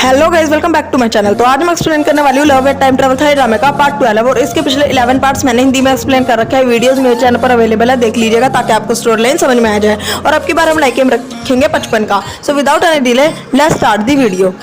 Hello guys, welcome back to my channel. तो आज मैं एक्सप्लेन करने वाली हूँ लव एट टाइम ट्रैवल था ड्रामे का पार्ट 12 और इसके पिछले 11 पार्ट्स मैंने हिंदी में एक्सप्लेन कर रखे हैं। वीडियोस मेरे चैनल पर अवेलेबल है, देख लीजिएगा ताकि आपको स्टोरी लाइन समझ में आ जाए। और अब की बार हम लाइक एम रखेंगे 55 का। So without any delay let's start the video.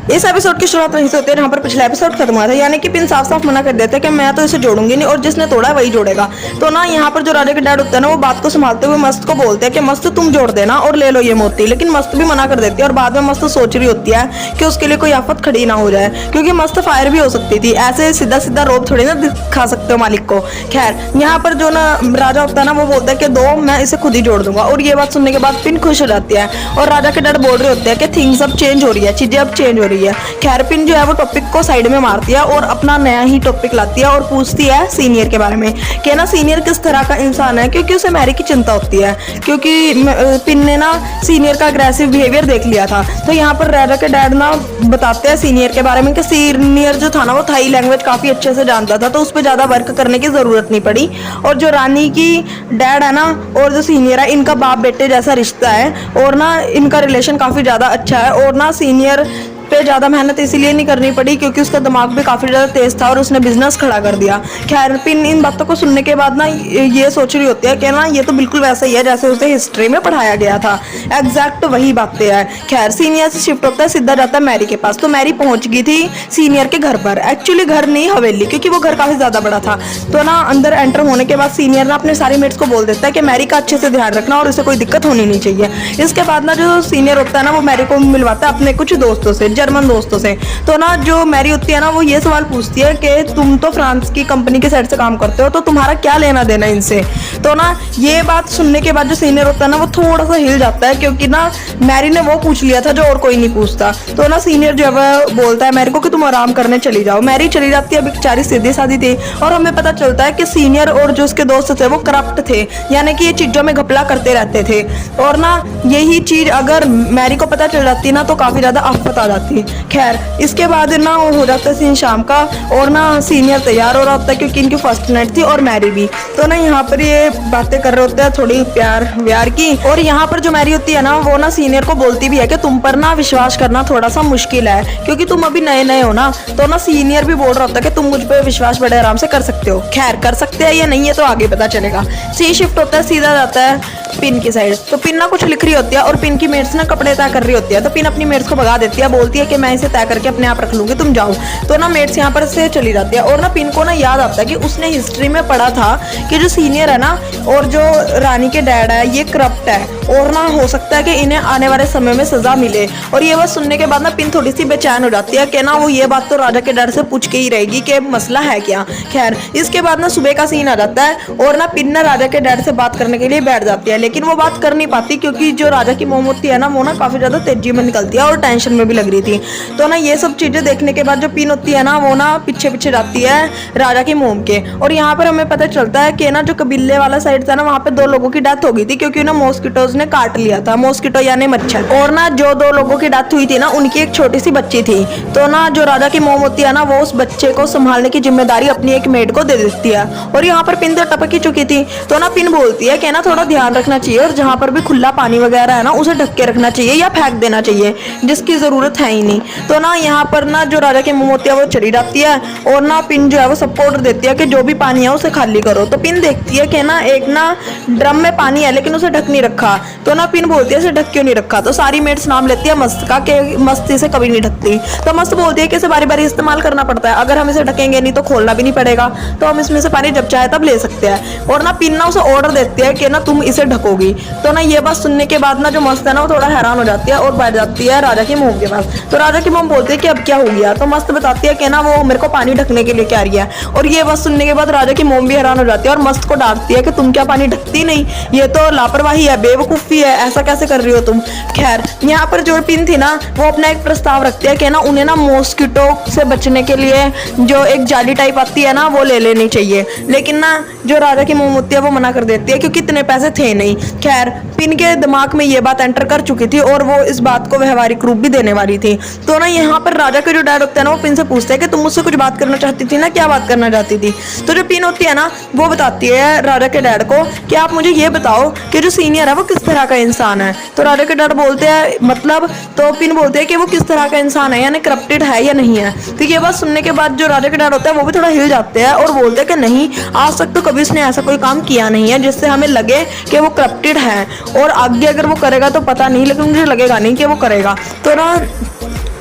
इस एपिसोड की शुरुआत वहीं से होती है जहाँ पर पिछला एपिसोड खत्म हुआ था, यानी कि पिन साफ साफ मना कर देते हैं कि मैं तो इसे जोड़ूंगी नहीं और जिसने तोड़ा वही जोड़ेगा। तो ना यहाँ पर जो राजा के डैड होता है ना, वो बात को संभालते हुए मस्त को बोलते हैं कि मस्त तुम जोड़ देना और ले लो ये मोती। लेकिन मस्त भी मना कर देती है और बाद में मस्त सोच रही होती है कि उसके लिए कोई आफत खड़ी ना हो जाए, क्योंकि मस्त फायर भी हो सकती थी। ऐसे सीधा सीधा रोब थोड़ी ना दिखा सकते हो मालिक को। खैर यहाँ पर जो ना राजा होता है ना, वो बोलता है कि दो, मैं इसे खुद ही जोड़ दूंगा। और ये बात सुनने के बाद पिन खुश हो जाती है और राजा के डैड बोल रहे होते हैं कि थिंग्स अब चेंज हो रही है, चीजें अब चेंज हो रही है। खैर पिन जो है वो टॉपिक को साइड में मारती है और अपना नया ही टॉपिक लाती है और पूछती है सीनियर के बारे में कि ना सीनियर किस तरह का इंसान है, क्योंकि उसे मैरी की चिंता होती है। क्योंकि पिन ने ना सीनियर का अग्रेसिव बिहेवियर देख लिया था। तो यहाँ पर राजा के डैड ना बताते हैं सीनियर के बारे में कि सीनियर जो था ना, वो थाई लैंग्वेज काफी अच्छे से जानता था, तो उस पर ज्यादा वर्क करने की जरूरत नहीं पड़ी। और जो रानी की डैड है ना और जो सीनियर है, इनका बाप बेटे जैसा रिश्ता है और ना इनका रिलेशन काफी ज्यादा अच्छा है। और ना सीनियर पे ज़्यादा मेहनत इसीलिए नहीं करनी पड़ी क्योंकि उसका दिमाग भी काफ़ी ज़्यादा तेज था और उसने बिजनेस खड़ा कर दिया। खैर पिन इन बातों को सुनने के बाद ना ये सोच रही होती है कि ना ये तो बिल्कुल वैसा ही है जैसे उसे हिस्ट्री में पढ़ाया गया था, एग्जैक्ट वही बातें हैं। खैर सीनियर से शिफ्ट होता है, सीधा जाता है मैरी के पास। तो मैरी पहुंच गई थी सीनियर के घर पर, एक्चुअली घर नहीं हवेली, क्योंकि वो घर काफ़ी ज़्यादा बड़ा था। तो ना अंदर एंटर होने के बाद सीनियर ना अपने सारे मेट्स को बोल देता है कि मैरी का अच्छे से ध्यान रखना और उसे कोई दिक्कत होनी नहीं चाहिए। इसके बाद ना जो सीनियर होता है ना, वो मैरी को मिलवाता है अपने कुछ दोस्तों से, जर्मन दोस्तों से। तो ना जो मैरी होती है ना, वो ये सवाल पूछती है कि तुम तो फ्रांस की कंपनी के साइड से काम करते हो, तो तुम्हारा क्या लेना देना इनसे। तो ना ये बात सुनने के बाद जो सीनियर होता है ना, वो थोड़ा सा हिल जाता है, क्योंकि ना मैरी ने वो पूछ लिया था जो और कोई नहीं पूछता। तो ना सीनियर जो है बोलता है मैरी को कि तुम आराम करने चली जाओ। मैरी चली जाती है, बेचारी सीधी सादी थी। और हमें पता चलता है कि सीनियर और जो उसके दोस्त थे वो करप्ट थे, यानी कि ये चीजों में घपला करते रहते थे। और ना यही चीज अगर मैरी को पता चल जाती ना, तो काफी ज्यादा आफत आ जाती। खैर इसके बाद ना हो जाता है सीन शाम का और ना सीनियर तैयार हो रहा होता है क्योंकि इनकी फर्स्ट नाइट थी और मैरी भी। तो ना यहाँ पर ये बातें कर रहे होते हैं थोड़ी प्यार व्यार की। और यहाँ पर जो मैरी होती है ना, वो ना सीनियर को बोलती भी है कि तुम पर ना विश्वास करना थोड़ा सा मुश्किल है क्योंकि तुम अभी नए नए हो ना। तो ना सीनियर भी बोल रहा होता है कि तुम मुझ पर विश्वास बड़े आराम से कर सकते हो। खैर कर सकते हैं या नहीं है तो आगे पता चलेगा। सी शिफ्ट होता है, सीधा जाता है पिन की साइड। तो पिन ना कुछ लिख रही होती है और पिन की मेट्स ना कपड़े तय कर रही होती है। तो पिन अपनी मेट्स को भगा देती है, बोलती है कि मैं इसे तय करके अपने आप रख लूंगी, तुम जाओ। तो ना मेट्स यहाँ पर से चली जाती है। और ना पिन को ना याद आता है कि उसने हिस्ट्री में पढ़ा था कि जो सीनियर है ना और जो रानी के डैड है, ये करप्ट है और ना हो सकता है कि इन्हें आने वाले समय में सजा मिले। और ये बात सुनने के बाद ना पिन थोड़ी सी बेचैन हो जाती है कि ना वो ये बात तो राजा के डैड से पूछ के ही रहेगी कि मसला है क्या। खैर इसके बाद ना सुबह का सीन आ जाता है और ना पिन ना राजा के डैड से बात करने के लिए बैठ जाती है, लेकिन वो बात कर नहीं पाती क्योंकि जो राजा की मोम होती है ना, वो ना काफी ज्यादा तेजी में निकलती है और टेंशन में भी लग रही थी। तो ना ये सब चीजें देखने के बाद जो पिन होती है ना, वो ना पीछे पीछे जाती है राजा की मोम के। और यहाँ पर हमें पता चलता है कि ना जो कबीले वाला साइड था ना, वहाँ पे 2 लोगों की डेथ हो गई थी क्योंकि ना मॉस्किटोज ने काट लिया था, मॉस्किटो यानी मच्छर। और ना जो 2 लोगों की डेथ हुई थी ना, उनकी एक छोटी सी बच्ची थी। तो ना जो राजा की मोम होती है ना, वो उस बच्चे को संभालने की जिम्मेदारी अपनी एक मेड को दे देती है। और यहाँ पर पिन तो टपक ही चुकी थी। तो ना पिन बोलती है कि ना थोड़ा ध्यान रखना चाहिए और जहाँ पर भी खुला पानी वगैरह है ना, उसे ढक के रखना चाहिए या फेंक देना चाहिए, जिसकी जरूरत है ही नहीं। तो ना यहाँ पर ना जो राजा की मोम होती है वो चली जाती है और ना पिन जो है वो सबको ऑर्डर देती है कि जो भी पानी है उसे खाली करो। तो पिन देखती है कि ना एक ना ड्रम में पानी है लेकिन उसे ढक नहीं रखा। तो ना पिन बोलती है इसे ढक क्यों नहीं रखा। तो सारी मेट्स नाम लेती है मस्त का कि मस्त इसे कभी नहीं ढकती। तो मस्त बोलती है कि इसे बारी बारी इस्तेमाल करना पड़ता है, अगर हम इसे ढकेंगे नहीं तो खोलना भी नहीं पड़ेगा, तो हम इसमें से पानी जब चाहे तब ले सकते हैं। और ना पिन ना उसे ऑर्डर देती है कि ना तुम इसे ढकोगी। तो ना ये बात सुनने के बाद ना जो मस्त है ना, वो थोड़ा हैरान हो जाती है और बैठ जाती है राजा की मोम के पास। तो राजा की मोम बोलती है कि अब क्या हो गया। तो मस्त बताती है कि ना वो मेरे को पानी ढकने के लिए कह रही है। और ये बात सुनने के बाद राजा की मोम भी हैरान हो जाती है और मस्त को डांटती है कि तुम क्या पानी ढकती नहीं, ये तो लापरवाही है, बेवकूफ़ी है, ऐसा कैसे कर रही हो तुम। खैर यहाँ पर जो पिन थी ना, वो अपना एक प्रस्ताव रखती है कि ना उन्हें ना मॉस्किटो से बचने के लिए जो एक जाली टाइप आती है ना, वो ले लेनी चाहिए। लेकिन ना जो राजा की मोम होती है वो मना कर देती है क्योंकि इतने पैसे थे नहीं। गई। खैर पिन के दिमाग में ये बात एंटर कर चुकी थी और वो इस बात को व्यवहारिक रूप भी देने वाली थी। तो ना यहाँ पर राजा के जो डैड होते हैं ना वो पिन से पूछते हैं कि तुम मुझसे कुछ बात करना चाहती थी ना, क्या बात करना चाहती थी। तो जो पिन होती है ना वो बताती है राजा के डैड को कि आप मुझे ये बताओ कि जो सीनियर है वो किस तरह का इंसान है। तो राजा के डैड बोलते हैं मतलब, तो पिन बोलते हैं कि वो किस तरह का इंसान है, यानी करप्टेड है या नहीं है। तो ये बात सुनने के बाद जो राजा के डैड होता है वो भी थोड़ा हिल जाते हैं और बोलते हैं कि नहीं, आज तक तो कभी उसने ऐसा कोई काम किया नहीं है जिससे हमें लगे कि वो करप्टेड है, और आगे अगर वो करेगा तो पता नहीं, लेकिन मुझे लगेगा नहीं कि वो करेगा। तो ना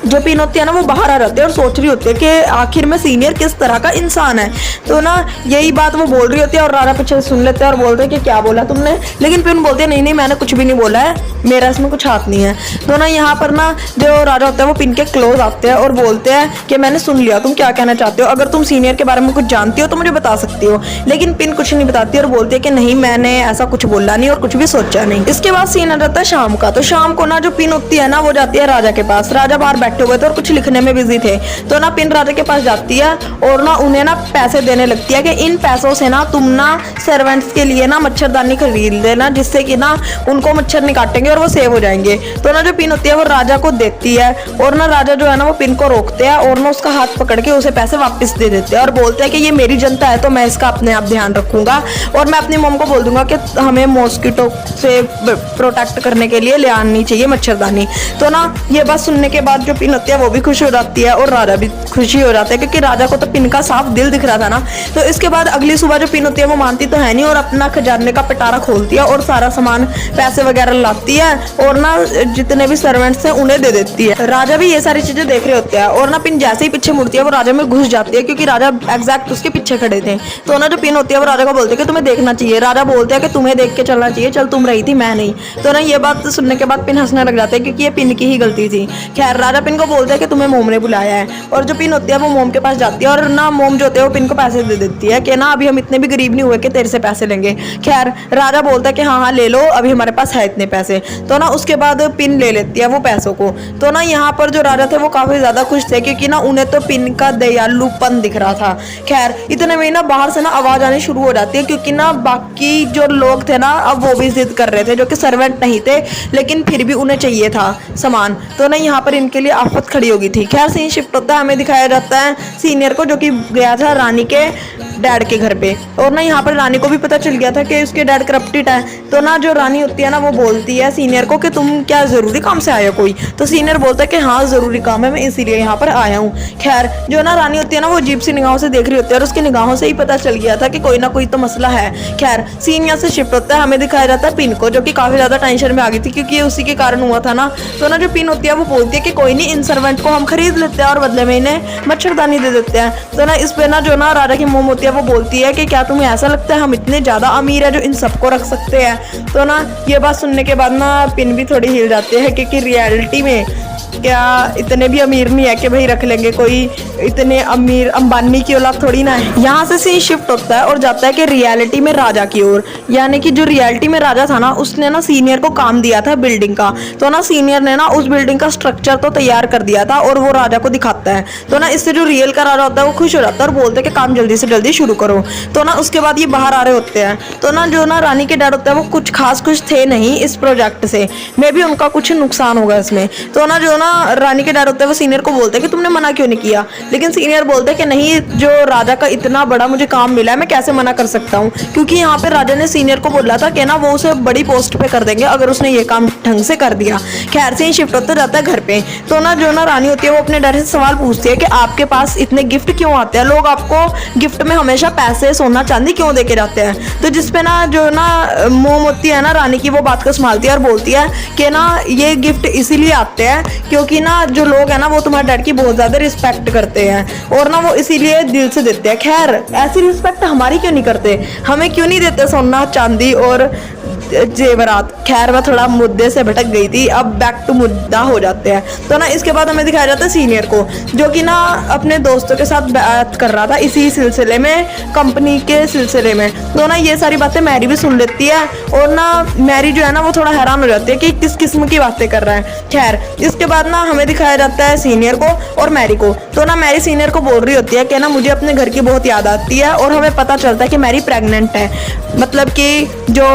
जो पिन होती है ना वो बाहर आ जाती है और सोच रही होती है कि आखिर में सीनियर किस तरह का इंसान है। तो ना यही बात वो बोल रही होती है और राजा पीछे सुन लेते हैं और बोलते हैं कि क्या बोला तुमने, लेकिन पिन बोलते हैं नहीं नहीं मैंने कुछ भी नहीं बोला है, मेरा इसमें कुछ हाथ नहीं है। तो ना यहाँ पर ना जो राजा होता है वो पिन के क्लोज आते हैं और बोलते हैं कि मैंने सुन लिया, तुम क्या कहना चाहते हो, अगर तुम सीनियर के बारे में कुछ जानती हो तो मुझे बता सकती हो। लेकिन पिन कुछ नहीं बताती और बोलती है कि नहीं मैंने ऐसा कुछ बोला नहीं और कुछ भी सोचा नहीं। इसके बाद सीन आ जाता है शाम का। तो शाम को ना जो पिन होती है ना वो जाती है राजा के पास। राजा बाहर बैठे हुए थे और कुछ लिखने में बिजी थे। तो ना पिन राजा के पास जाती है और ना उन्हें ना पैसे देने लगती है कि इन पैसों से ना तुम ना सर्वेंट्स के लिए ना मच्छरदानी खरीद लेना, जिससे कि ना उनको मच्छर नहीं काटेंगे और वो सेव हो जाएंगे। तो ना जो पिन होती है वो राजा को देती है और ना राजा जो है ना वो पिन को रोकते हैं और ना उसका हाथ पकड़ के उसे पैसे वापस दे देते हैं और बोलते हैं कि ये मेरी जनता है तो मैं इसका अपने आप ध्यान रखूंगा और मैं अपनी मॉम को बोल दूंगा कि हमें मॉस्किटो से प्रोटेक्ट करने के लिए ले आनी चाहिए मच्छरदानी। तो ना ये बात सुनने के बाद जो पिन होती है वो भी खुश हो जाती है और राजा भी खुशी हो जाता है, क्योंकि राजा को तो पिन का साफ दिल दिख रहा था ना। तो इसके बाद अगली सुबह जो पिन होती है वो मानती तो है नहीं और अपना खजाने का पिटारा खोलती है और सारा सामान पैसे वगैरह लाती है और ना जितने भी सर्वेंट्स हैं उन्हें दे देती है। राजा भी ये सारी चीजें देख रहे होते हैं और ना पिन जैसे ही पीछे मुड़ती है वो राजा में घुस जाती है, क्योंकि राजा एग्जैक्ट उसके पीछे खड़े थे। तो ना जो पिन होती है वो राजा को बोलते हैं कि तुम्हें देखना चाहिए। राजा बोलते हैं कि तुम्हें देख के चलना चाहिए, चल तुम रही थी मैं नहीं। तो ना ये बात सुनने के बाद पिन हंसने लग जाते हैं, क्योंकि ये पिन की ही गलती थी। खैर राजा पिन को बोलते हैं कि तुम्हें मोम ने बुलाया है और जो पिन होती है वो मोम के पास जाती है और ना मोम जो होते हैं वो पिन को पैसे दे देती है कि ना अभी हम इतने भी गरीब नहीं हुए कि तेरे से पैसे लेंगे। खैर राजा बोलता है कि हाँ हाँ ले लो, अभी हमारे पास है इतने पैसे। तो ना उसके बाद पिन ले लेती है वो पैसों को। तो ना यहाँ पर जो राजा थे वो काफी ज्यादा खुश थे, क्योंकि ना उन्हें तो पिन का दयालुपन दिख रहा था। खैर इतने में ना बाहर से ना आवाज आनी शुरू हो जाती है, क्योंकि ना बाकी जो लोग थे ना अब वो भी जिद कर रहे थे, जो कि सर्वेंट नहीं थे लेकिन फिर भी उन्हें चाहिए था सामान। तो ना यहाँ पर इनके लिए आफत खड़ी हो गई थी। खैर सीन शिफ्ट होता है, हमें दिखाया जाता है सीनियर को जो कि गया था रानी के डैड के घर पे, और ना यहाँ पर रानी को भी पता चल गया था कि उसके डैड करप्टेड है। तो ना जो रानी होती है ना वो बोलती है सीनियर को कि तुम क्या जरूरी काम से आए हो कोई। तो सीनियर बोलता है कि हाँ जरूरी काम है, मैं इसीलिए यहाँ पर आया हूँ। खैर जो ना रानी होती है ना वो अजीब सी निगाहों से देख रही होती है और उसकी निगाहों से ही पता चल गया था कि कोई ना कोई तो मसला है। खैर सीन यहाँ से शिफ्ट होता है, हमें दिखाया जाता है पिन को, जो कि काफी ज्यादा टेंशन में आ गई थी क्योंकि ये उसी के कारण हुआ था ना। तो ना जो पिन होती है वो बोलती है कि कोई नहीं, इन सर्वेंट को हम खरीद लेते हैं और बदले में इन्हें मच्छरदानी दे देते हैं। तो ना इस पे ना जो ना राजा की मोम होती है वो बोलती है कि क्या तुम्हें ऐसा लगता है हम इतने ज्यादा अमीर है जो इन सबको रख सकते हैं। तो ना ये बात सुनने के बाद ना पिन भी थोड़ी हिल जाती है, क्योंकि रियलिटी में क्या इतने भी अमीर नहीं है कि भाई रख लेंगे, कोई इतने अमीर अंबानी की औलाद थोड़ी ना है। यहाँ से सीन शिफ्ट होता है और जाता है कि रियलिटी में राजा की ओर, यानी कि जो रियलिटी में राजा था ना उसने ना सीनियर को काम दिया था बिल्डिंग का। तो ना सीनियर ने ना उस बिल्डिंग का स्ट्रक्चर तो तैयार कर दिया था और वो राजा को दिखाता है। तो ना इससे जो रियल का राजा होता है वो खुश हो जाता है और बोलते हैं कि काम जल्दी से जल्दी शुरू करो। तो ना उसके बाद ये बाहर आ रहे होते हैं। तो ना जो ना रानी के डैड होता है वो कुछ खास खुश थे नहीं इस प्रोजेक्ट से, मे भी उनका कुछ नुकसान होगा इसमें। तो ना जो ना रानी के डैड होता है वो सीनियर को बोलते हैं कि तुमने मना क्यों नहीं किया, लेकिन सीनियर बोलते हैं कि नहीं, जो राजा का इतना बड़ा मुझे काम मिला है मैं कैसे मना कर सकता हूँ, क्योंकि यहाँ पे राजा ने सीनियर को बोला था कि ना वो उसे बड़ी पोस्ट पे कर देंगे अगर उसने ये काम ढंग से कर दिया। खैर से ही शिफ्ट होता जाता है घर पे। तो ना जो ना रानी होती है वो अपने डैड से सवाल पूछती है कि आपके पास इतने गिफ्ट क्यों आते हैं, लोग आपको गिफ्ट में हमेशा पैसे सोना चांदी क्यों दे के जाते हैं। तो जिसपे ना जो ना मोम होती है ना रानी की, वो बात को संभालती है और बोलती है कि ना ये गिफ्ट इसीलिए आते हैं क्योंकि ना जो लोग हैं ना वो तुम्हारे डैड की बहुत ज्यादा रिस्पेक्ट करते हैं और ना वो इसीलिए दिल से देते हैं। खैर ऐसी रिस्पेक्ट हमारी क्यों नहीं करते, हमें क्यों नहीं देते सोना चांदी और जेवरात। खैर मैं थोड़ा मुद्दे से भटक गई थी, अब बैक टू मुद्दा हो जाते हैं। तो ना इसके बाद हमें दिखाया जाता है सीनियर को, जो कि ना अपने दोस्तों के साथ बात कर रहा था इसी सिलसिले में, कंपनी के सिलसिले में। तो ना ये सारी बातें मैरी भी सुन लेती है और ना मैरी जो है ना वो थोड़ा हैरान हो जाती है कि किस किस्म की बातें कर रहा है। खैर इसके बाद ना हमें दिखाया जाता है सीनियर को और मैरी को। तो ना मैरी सीनियर को बोल रही होती है कि ना मुझे अपने घर की बहुत याद आती है, और हमें पता चलता है कि मैरी प्रेग्नेंट है, मतलब कि जो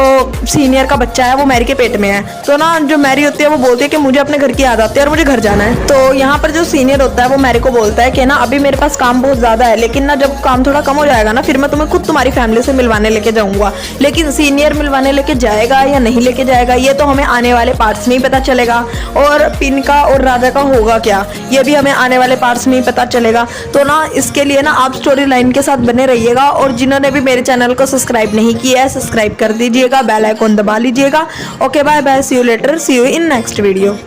सीनियर का बच्चा है वो मैरी के पेट में है। तो ना जो मैरी होती है वो बोलती है कि मुझे अपने घर की याद आती है और मुझे घर जाना है। तो यहाँ पर जो सीनियर होता है वो मैरी को बोलता है कि ना अभी मेरे पास काम बहुत ज्यादा है, लेकिन ना जब काम थोड़ा कम हो जाएगा ना फिर मैं तुम्हें खुद तुम्हारी फैमिली से मिलवाने लेके जाऊंगा। लेकिन सीनियर मिलवाने लेके जाएगा या नहीं लेके जाएगा ये तो हमें आने वाले पार्ट्स में ही पता चलेगा। और पिन का और राजा का होगा क्या ये भी हमें आने वाले पार्ट्स में ही पता चलेगा। तो ना इसके लिए ना आप स्टोरी लाइन के साथ बने रहिएगा, और जिन्होंने भी मेरे चैनल को सब्सक्राइब नहीं किया है सब्सक्राइब कर दीजिएगा, बेल आइकॉन दबा लीजिएगा। Okay bye bye, see you later, see you in next video.